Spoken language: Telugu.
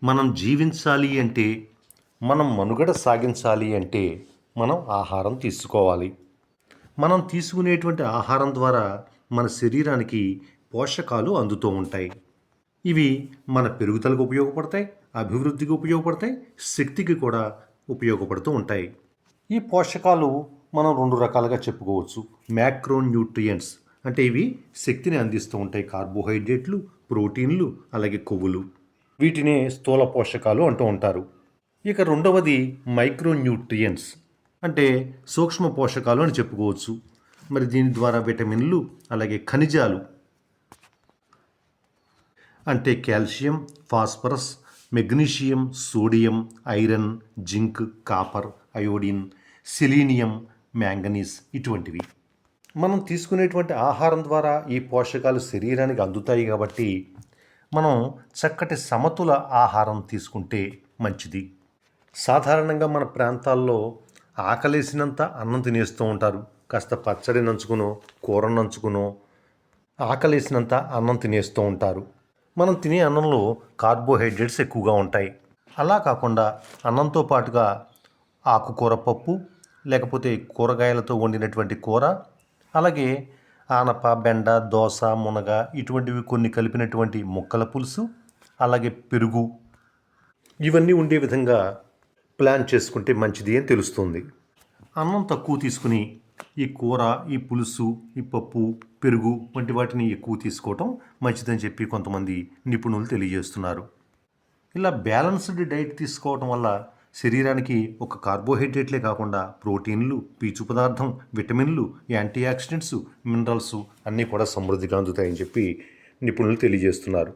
మనం జీవించాలి అంటే, మనం మనుగడ సాగించాలి అంటే మనం ఆహారం తీసుకోవాలి. మనం తీసుకునేటువంటి ఆహారం ద్వారా మన శరీరానికి పోషకాలు అందుతూ ఉంటాయి. ఇవి మన పెరుగుదలకు ఉపయోగపడతాయి, అభివృద్ధికి ఉపయోగపడతాయి, శక్తికి కూడా ఉపయోగపడుతూ ఉంటాయి. ఈ పోషకాలు మనం 2 రకాలుగా చెప్పుకోవచ్చు. మ్యాక్రోన్యూట్రియంట్స్ అంటే ఇవి శక్తిని అందిస్తూ ఉంటాయి. కార్బోహైడ్రేట్లు, ప్రోటీన్లు, అలాగే కొవ్వులు. వీటినే స్థూల పోషకాలు అంటూ ఉంటారు. ఇక రెండవది మైక్రోన్యూట్రియంట్స్ అంటే సూక్ష్మ పోషకాలు అని చెప్పుకోవచ్చు. మరి దీని ద్వారా విటమిన్లు, అలాగే ఖనిజాలు అంటే calcium, phosphorus, magnesium, sodium, iron, zinc, copper, iodine, selenium, manganese ఇటువంటివి. మనం తీసుకునేటువంటి ఆహారం ద్వారా ఈ పోషకాలు శరీరానికి అందుతాయి కాబట్టి మనం చక్కటి సమతుల ఆహారం తీసుకుంటే మంచిది. సాధారణంగా మన ప్రాంతాల్లో ఆకలేసినంత అన్నం తినేస్తూ ఉంటారు. కాస్త పచ్చడి నంచుకునో, కూర నంచుకునో ఆకలేసినంత అన్నం తినేస్తూ ఉంటారు. మనం తినే అన్నంలో కార్బోహైడ్రేట్స్ ఎక్కువగా ఉంటాయి. అలా కాకుండా అన్నంతో పాటుగా ఆకుకూర పప్పు, లేకపోతే కూరగాయలతో వండినటువంటి కూర, అలాగే ఆనప, బెండ, దోస, మునగ ఇటువంటివి కొన్ని కలిపినటువంటి ముక్కల పులుసు, అలాగే పెరుగు ఇవన్నీ ఉండే విధంగా ప్లాన్ చేసుకుంటే మంచిది అని తెలుస్తుంది. అన్నం తక్కువ తీసుకుని ఈ కూర, ఈ పులుసు, ఈ పప్పు, పెరుగు వంటి వాటిని ఎక్కువ తీసుకోవటం మంచిదని చెప్పి కొంతమంది నిపుణులు తెలియజేస్తున్నారు. ఇలా బ్యాలన్స్డ్ డైట్ తీసుకోవటం వల్ల శరీరానికి ఒక కార్బోహైడ్రేట్లే కాకుండా ప్రోటీన్లు, పీచు పదార్థం, విటమిన్లు, యాంటీ ఆక్సిడెంట్స్, మినరల్స్ అన్నీ కూడా సమృద్ధిగా అందుతాయని చెప్పి నిపుణులు తెలియజేస్తున్నారు.